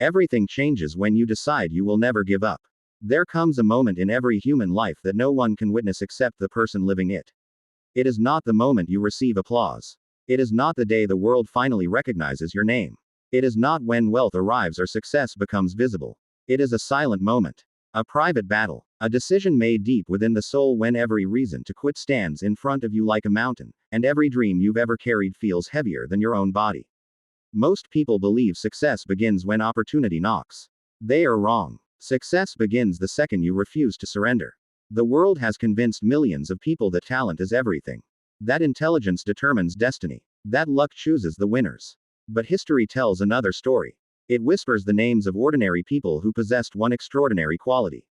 Everything changes when you decide you will never give up. There comes a moment in every human life that no one can witness except the person living it. It is not the moment you receive applause. It is not the day the world finally recognizes your name. It is not when wealth arrives or success becomes visible. It is a silent moment. A private battle. A decision made deep within the soul when every reason to quit stands in front of you like a mountain, and every dream you've ever carried feels heavier than your own body. Most people believe success begins when opportunity knocks. They are wrong. Success begins the second you refuse to surrender. The world has convinced millions of people that talent is everything. That intelligence determines destiny. That luck chooses the winners. But history tells another story. It whispers the names of ordinary people who possessed one extraordinary quality.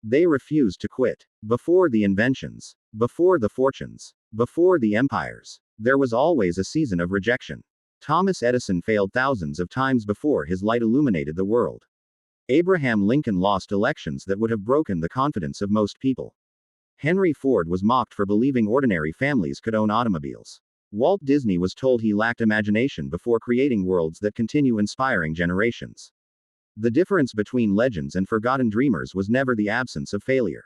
They refused to quit. Before the inventions, before the fortunes, before the empires, there was always a season of rejection. Thomas Edison failed thousands of times before his light illuminated the world. Abraham Lincoln lost elections that would have broken the confidence of most people. Henry Ford was mocked for believing ordinary families could own automobiles. Walt Disney was told he lacked imagination before creating worlds that continue inspiring generations. The difference between legends and forgotten dreamers was never the absence of failure.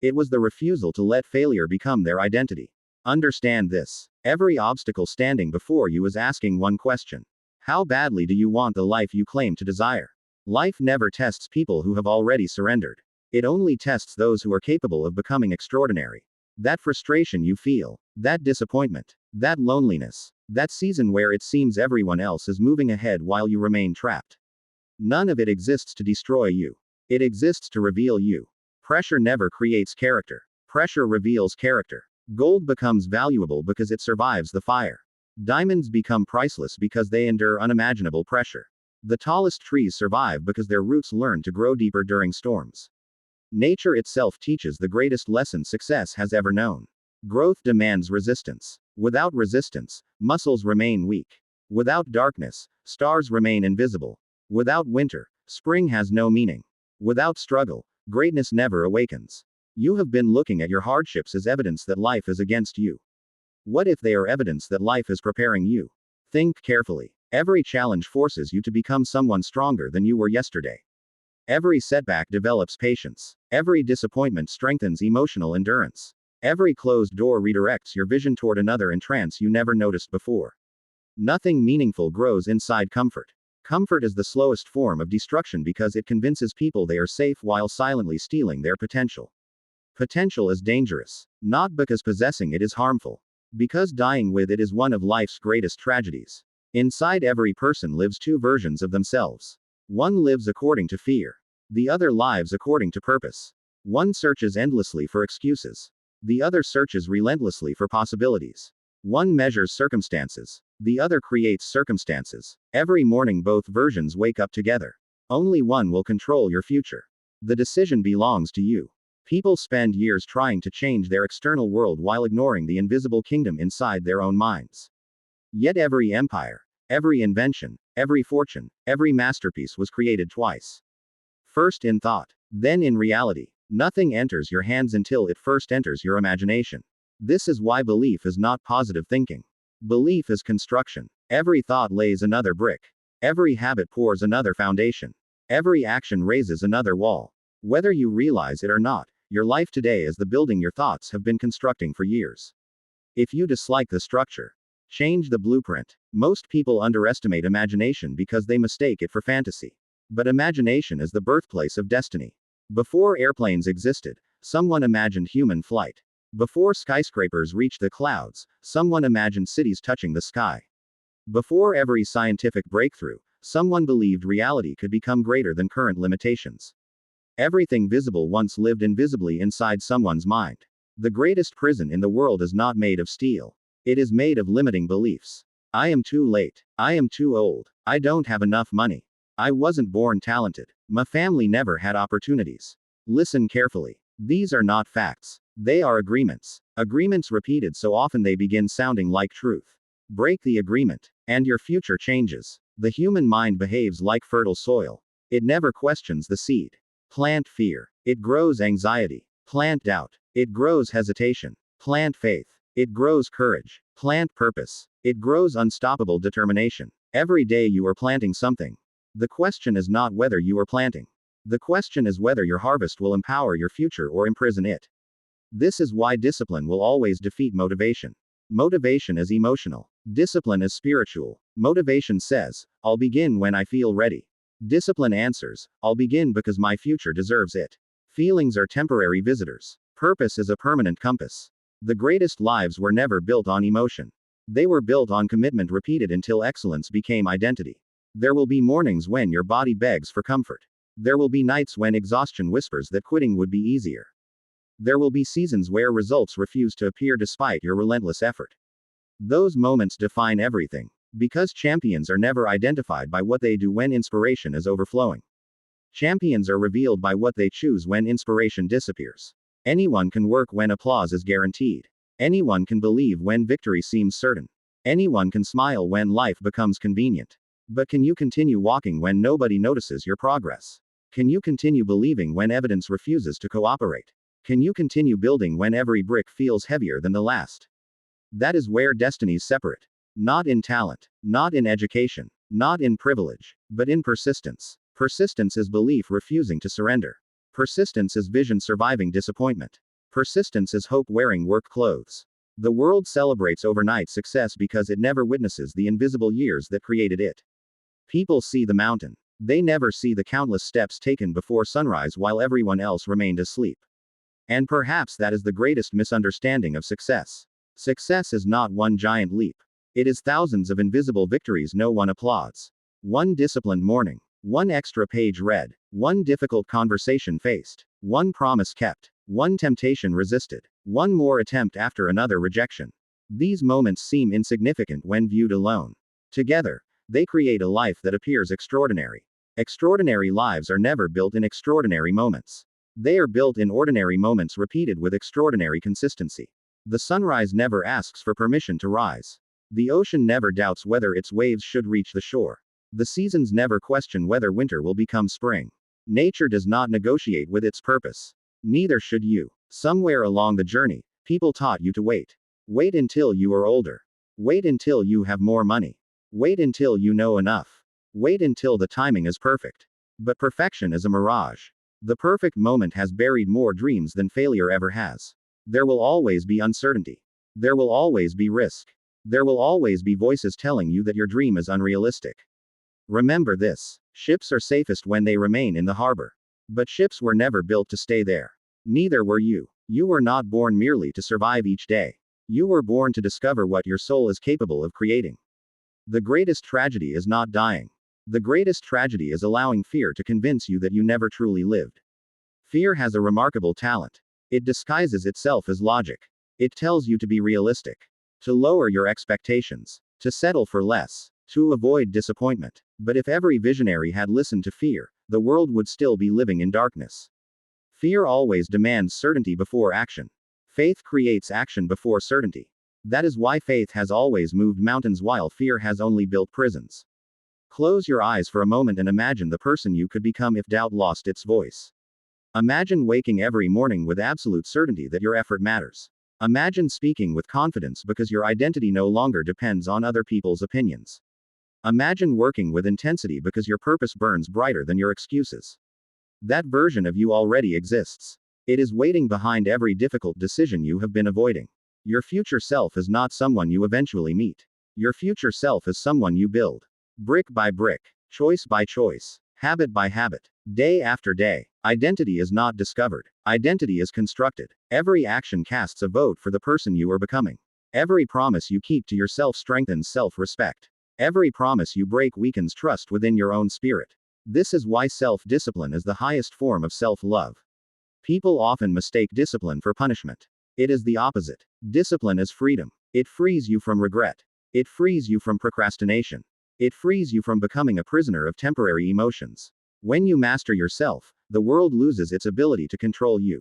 It was the refusal to let failure become their identity. Understand this. Every obstacle standing before you is asking one question. How badly do you want the life you claim to desire? Life never tests people who have already surrendered. It only tests those who are capable of becoming extraordinary. That frustration you feel, that disappointment, that loneliness, that season where it seems everyone else is moving ahead while you remain trapped. None of it exists to destroy you. It exists to reveal you. Pressure never creates character. Pressure reveals character. Gold becomes valuable because it survives the fire. Diamonds become priceless because they endure unimaginable pressure. The tallest trees survive because their roots learn to grow deeper during storms. Nature itself teaches the greatest lesson success has ever known. Growth demands resistance. Without resistance, muscles remain weak. Without darkness, stars remain invisible. Without winter, spring has no meaning. Without struggle, greatness never awakens. You have been looking at your hardships as evidence that life is against you. What if they are evidence that life is preparing you? Think carefully. Every challenge forces you to become someone stronger than you were yesterday. Every setback develops patience. Every disappointment strengthens emotional endurance. Every closed door redirects your vision toward another entrance you never noticed before. Nothing meaningful grows inside comfort. Comfort is the slowest form of destruction because it convinces people they are safe while silently stealing their potential. Potential is dangerous. Not because possessing it is harmful. Because dying with it is one of life's greatest tragedies. Inside every person lives two versions of themselves. One lives according to fear. The other lives according to purpose. One searches endlessly for excuses. The other searches relentlessly for possibilities. One measures circumstances. The other creates circumstances. Every morning both versions wake up together. Only one will control your future. The decision belongs to you. People spend years trying to change their external world while ignoring the invisible kingdom inside their own minds. Yet every empire, every invention, every fortune, every masterpiece was created twice. First in thought, then in reality. Nothing enters your hands until it first enters your imagination. This is why belief is not positive thinking. Belief is construction. Every thought lays another brick. Every habit pours another foundation. Every action raises another wall. Whether you realize it or not, your life today is the building your thoughts have been constructing for years. If you dislike the structure, change the blueprint. Most people underestimate imagination because they mistake it for fantasy. But imagination is the birthplace of destiny. Before airplanes existed, someone imagined human flight. Before skyscrapers reached the clouds, someone imagined cities touching the sky. Before every scientific breakthrough, someone believed reality could become greater than current limitations. Everything visible once lived invisibly inside someone's mind. The greatest prison in the world is not made of steel. It is made of limiting beliefs. I am too late. I am too old. I don't have enough money. I wasn't born talented. My family never had opportunities. Listen carefully. These are not facts. They are agreements. Agreements repeated so often they begin sounding like truth. Break the agreement, and your future changes. The human mind behaves like fertile soil. It never questions the seed. Plant fear. It grows anxiety. Plant doubt. It grows hesitation. Plant faith. It grows courage. Plant purpose. It grows unstoppable determination. Every day you are planting something. The question is not whether you are planting. The question is whether your harvest will empower your future or imprison it. This is why discipline will always defeat motivation. Motivation is emotional. Discipline is spiritual. Motivation says, I'll begin when I feel ready. Discipline answers, I'll begin because my future deserves it. Feelings are temporary visitors. Purpose is a permanent compass. The greatest lives were never built on emotion. They were built on commitment repeated until excellence became identity. There will be mornings when your body begs for comfort. There will be nights when exhaustion whispers that quitting would be easier. There will be seasons where results refuse to appear despite your relentless effort. Those moments define everything. Because champions are never identified by what they do when inspiration is overflowing. Champions are revealed by what they choose when inspiration disappears. Anyone can work when applause is guaranteed. Anyone can believe when victory seems certain. Anyone can smile when life becomes convenient. But can you continue walking when nobody notices your progress? Can you continue believing when evidence refuses to cooperate? Can you continue building when every brick feels heavier than the last? That is where destinies separate. Not in talent, not in education, not in privilege, but in persistence. Persistence is belief refusing to surrender. Persistence is vision surviving disappointment. Persistence is hope wearing work clothes. The world celebrates overnight success because it never witnesses the invisible years that created it. People see the mountain. They never see the countless steps taken before sunrise while everyone else remained asleep. And perhaps that is the greatest misunderstanding of success. Success is not one giant leap. It is thousands of invisible victories no one applauds. One disciplined morning. One extra page read. One difficult conversation faced. One promise kept. One temptation resisted. One more attempt after another rejection. These moments seem insignificant when viewed alone. Together, they create a life that appears extraordinary. Extraordinary lives are never built in extraordinary moments. They are built in ordinary moments repeated with extraordinary consistency. The sunrise never asks for permission to rise. The ocean never doubts whether its waves should reach the shore. The seasons never question whether winter will become spring. Nature does not negotiate with its purpose. Neither should you. Somewhere along the journey, people taught you to wait. Wait until you are older. Wait until you have more money. Wait until you know enough. Wait until the timing is perfect. But perfection is a mirage. The perfect moment has buried more dreams than failure ever has. There will always be uncertainty. There will always be risk. There will always be voices telling you that your dream is unrealistic. Remember this: ships are safest when they remain in the harbor. But ships were never built to stay there. Neither were you. You were not born merely to survive each day. You were born to discover what your soul is capable of creating. The greatest tragedy is not dying. The greatest tragedy is allowing fear to convince you that you never truly lived. Fear has a remarkable talent. It disguises itself as logic. It tells you to be realistic, to lower your expectations, to settle for less, to avoid disappointment. But if every visionary had listened to fear, the world would still be living in darkness. Fear always demands certainty before action. Faith creates action before certainty. That is why faith has always moved mountains while fear has only built prisons. Close your eyes for a moment and imagine the person you could become if doubt lost its voice. Imagine waking every morning with absolute certainty that your effort matters. Imagine speaking with confidence because your identity no longer depends on other people's opinions. Imagine working with intensity because your purpose burns brighter than your excuses. That version of you already exists. It is waiting behind every difficult decision you have been avoiding. Your future self is not someone you eventually meet. Your future self is someone you build. Brick by brick, choice by choice, habit by habit, day after day. Identity is not discovered. Identity is constructed. Every action casts a vote for the person you are becoming. Every promise you keep to yourself strengthens self-respect. Every promise you break weakens trust within your own spirit. This is why self-discipline is the highest form of self-love. People often mistake discipline for punishment. It is the opposite. Discipline is freedom. It frees you from regret. It frees you from procrastination. It frees you from becoming a prisoner of temporary emotions. When you master yourself, the world loses its ability to control you.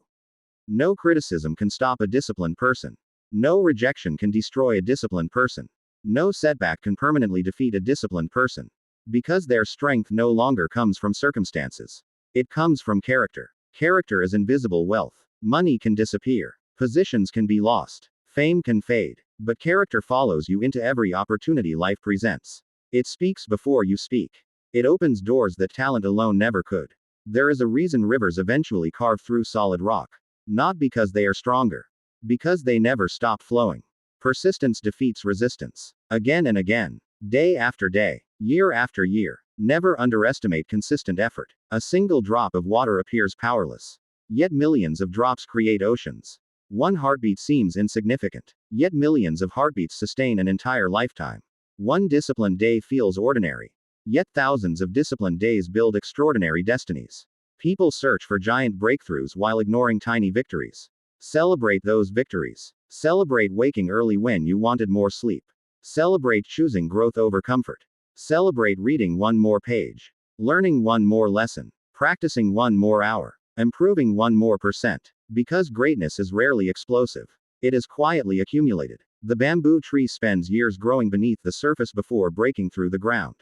No criticism can stop a disciplined person. No rejection can destroy a disciplined person. No setback can permanently defeat a disciplined person. Because their strength no longer comes from circumstances. It comes from character. Character is invisible wealth. Money can disappear. Positions can be lost. Fame can fade. But character follows you into every opportunity life presents. It speaks before you speak. It opens doors that talent alone never could. There is a reason rivers eventually carve through solid rock. Not because they are stronger. Because they never stop flowing. Persistence defeats resistance. Again and again. Day after day. Year after year. Never underestimate consistent effort. A single drop of water appears powerless. Yet millions of drops create oceans. One heartbeat seems insignificant. Yet millions of heartbeats sustain an entire lifetime. One disciplined day feels ordinary. Yet thousands of disciplined days build extraordinary destinies. People search for giant breakthroughs while ignoring tiny victories. Celebrate those victories. Celebrate waking early when you wanted more sleep. Celebrate choosing growth over comfort. Celebrate reading one more page. Learning one more lesson. Practicing one more hour. Improving one more %. Because greatness is rarely explosive. It is quietly accumulated. The bamboo tree spends years growing beneath the surface before breaking through the ground.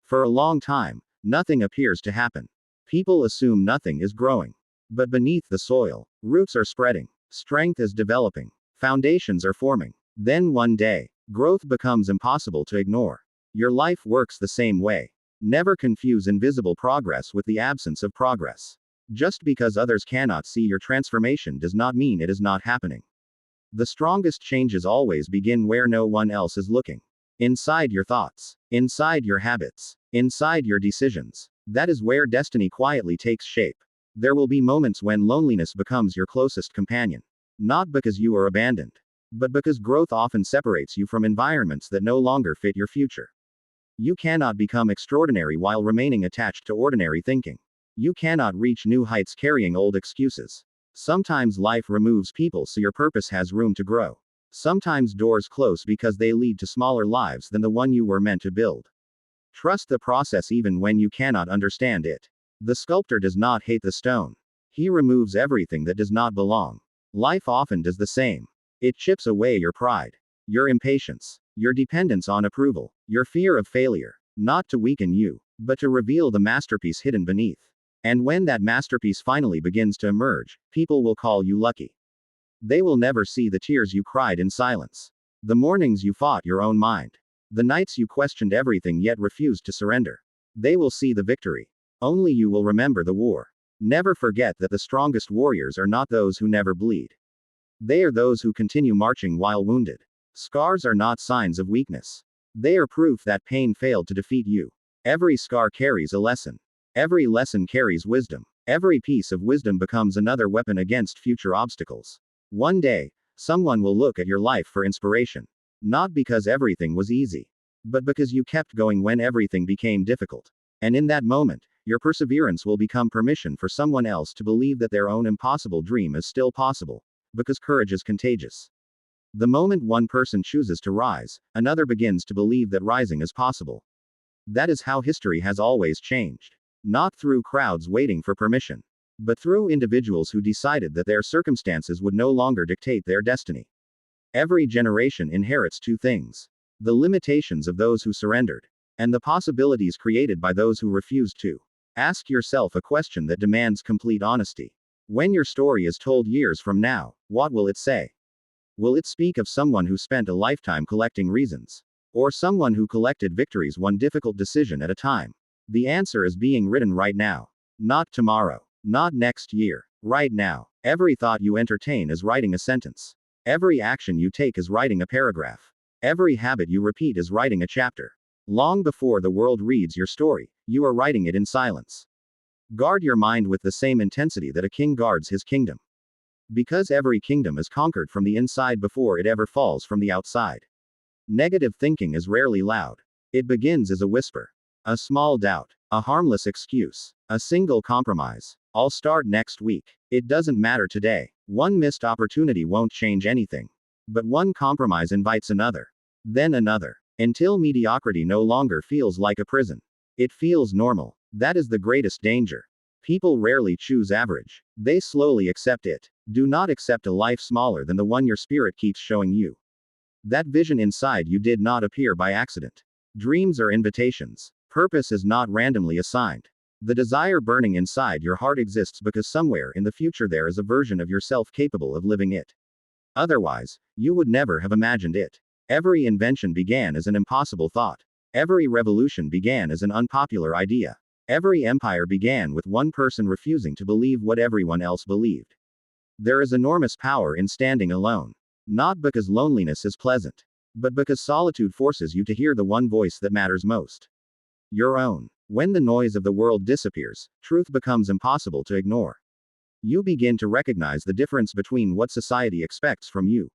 For a long time, nothing appears to happen. People assume nothing is growing. But beneath the soil, roots are spreading. Strength is developing. Foundations are forming. Then one day, growth becomes impossible to ignore. Your life works the same way. Never confuse invisible progress with the absence of progress. Just because others cannot see your transformation does not mean it is not happening. The strongest changes always begin where no one else is looking. Inside your thoughts. Inside your habits. Inside your decisions. That is where destiny quietly takes shape. There will be moments when loneliness becomes your closest companion. Not because you are abandoned. But because growth often separates you from environments that no longer fit your future. You cannot become extraordinary while remaining attached to ordinary thinking. You cannot reach new heights carrying old excuses. Sometimes life removes people so your purpose has room to grow. Sometimes doors close because they lead to smaller lives than the one you were meant to build. Trust the process even when you cannot understand it. The sculptor does not hate the stone. He removes everything that does not belong. Life often does the same. It chips away your pride, your impatience, your dependence on approval, your fear of failure, not to weaken you, but to reveal the masterpiece hidden beneath. And when that masterpiece finally begins to emerge, people will call you lucky. They will never see the tears you cried in silence. The mornings you fought your own mind. The nights you questioned everything yet refused to surrender. They will see the victory. Only you will remember the war. Never forget that the strongest warriors are not those who never bleed. They are those who continue marching while wounded. Scars are not signs of weakness. They are proof that pain failed to defeat you. Every scar carries a lesson. Every lesson carries wisdom. Every piece of wisdom becomes another weapon against future obstacles. One day, someone will look at your life for inspiration. Not because everything was easy, but because you kept going when everything became difficult. And in that moment, your perseverance will become permission for someone else to believe that their own impossible dream is still possible. Because courage is contagious. The moment one person chooses to rise, another begins to believe that rising is possible. That is how history has always changed. Not through crowds waiting for permission, but through individuals who decided that their circumstances would no longer dictate their destiny. Every generation inherits two things: the limitations of those who surrendered, and the possibilities created by those who refused to. Ask yourself a question that demands complete honesty. When your story is told years from now, what will it say? Will it speak of someone who spent a lifetime collecting reasons? Or someone who collected victories one difficult decision at a time? The answer is being written right now. Not tomorrow. Not next year. Right now. Every thought you entertain is writing a sentence. Every action you take is writing a paragraph. Every habit you repeat is writing a chapter. Long before the world reads your story, you are writing it in silence. Guard your mind with the same intensity that a king guards his kingdom. Because every kingdom is conquered from the inside before it ever falls from the outside. Negative thinking is rarely loud. It begins as a whisper. A small doubt. A harmless excuse. A single compromise. I'll start next week. It doesn't matter today. One missed opportunity won't change anything. But one compromise invites another. Then another. Until mediocrity no longer feels like a prison. It feels normal. That is the greatest danger. People rarely choose average. They slowly accept it. Do not accept a life smaller than the one your spirit keeps showing you. That vision inside you did not appear by accident. Dreams are invitations. Purpose is not randomly assigned. The desire burning inside your heart exists because somewhere in the future there is a version of yourself capable of living it. Otherwise, you would never have imagined it. Every invention began as an impossible thought. Every revolution began as an unpopular idea. Every empire began with one person refusing to believe what everyone else believed. There is enormous power in standing alone. Not because loneliness is pleasant, but because solitude forces you to hear the one voice that matters most. Your own. When the noise of the world disappears, truth becomes impossible to ignore. You begin to recognize the difference between what society expects from you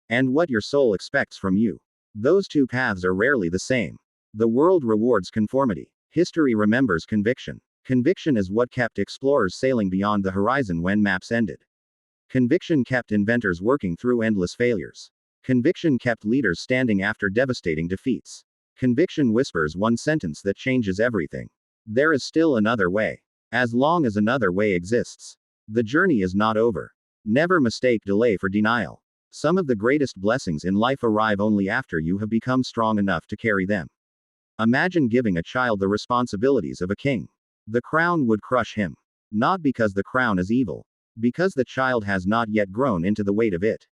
and what your soul expects from you. Those two paths are rarely the same. The world rewards conformity. History remembers conviction. Conviction is what kept explorers sailing beyond the horizon when maps ended. Conviction kept inventors working through endless failures. Conviction kept leaders standing after devastating defeats. Conviction whispers one sentence that changes everything. There is still another way. As long as another way exists, the journey is not over. Never mistake delay for denial. Some of the greatest blessings in life arrive only after you have become strong enough to carry them. Imagine giving a child the responsibilities of a king. The crown would crush him. Not because the crown is evil, because the child has not yet grown into the weight of it.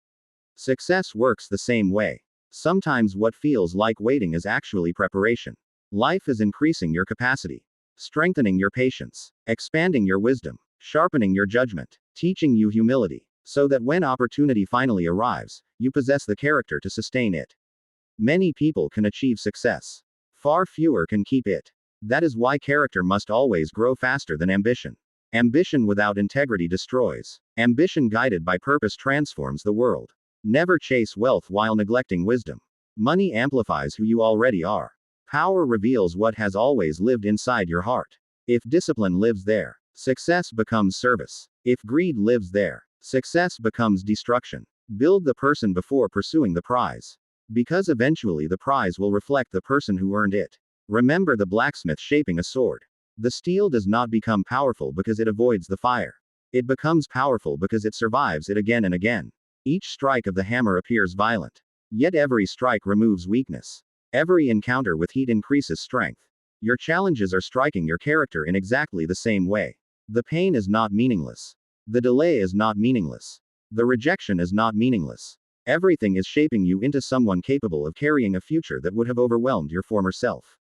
Success works the same way. Sometimes what feels like waiting is actually preparation. Life is increasing your capacity, strengthening your patience, expanding your wisdom, sharpening your judgment, teaching you humility, so that when opportunity finally arrives, you possess the character to sustain it. Many people can achieve success. Far fewer can keep it. That is why character must always grow faster than ambition. Ambition without integrity destroys. Ambition guided by purpose transforms the world. Never chase wealth while neglecting wisdom. Money amplifies who you already are. Power reveals what has always lived inside your heart. If discipline lives there, success becomes service. If greed lives there, success becomes destruction. Build the person before pursuing the prize. Because eventually the prize will reflect the person who earned it. Remember the blacksmith shaping a sword. The steel does not become powerful because it avoids the fire. It becomes powerful because it survives it again and again. Each strike of the hammer appears violent. Yet every strike removes weakness. Every encounter with heat increases strength. Your challenges are striking your character in exactly the same way. The pain is not meaningless. The delay is not meaningless. The rejection is not meaningless. Everything is shaping you into someone capable of carrying a future that would have overwhelmed your former self.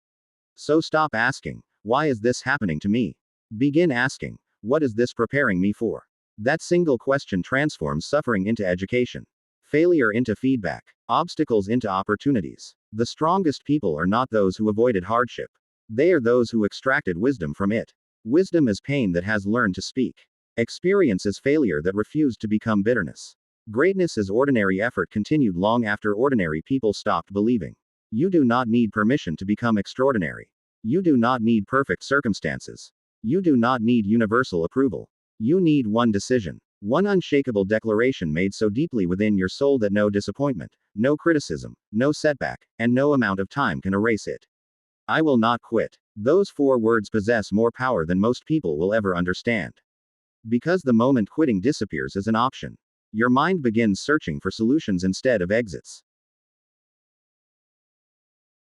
So stop asking, why is this happening to me? Begin asking, what is this preparing me for? That single question transforms suffering into education, failure into feedback, obstacles into opportunities. The strongest people are not those who avoided hardship. They are those who extracted wisdom from it. Wisdom is pain that has learned to speak. Experience is failure that refused to become bitterness. Greatness is ordinary effort continued long after ordinary people stopped believing. You do not need permission to become extraordinary. You do not need perfect circumstances. You do not need universal approval. You need one decision. One unshakable declaration made so deeply within your soul that no disappointment, no criticism, no setback, and no amount of time can erase it. I will not quit. Those 4 words possess more power than most people will ever understand. Because the moment quitting disappears as an option, your mind begins searching for solutions instead of exits.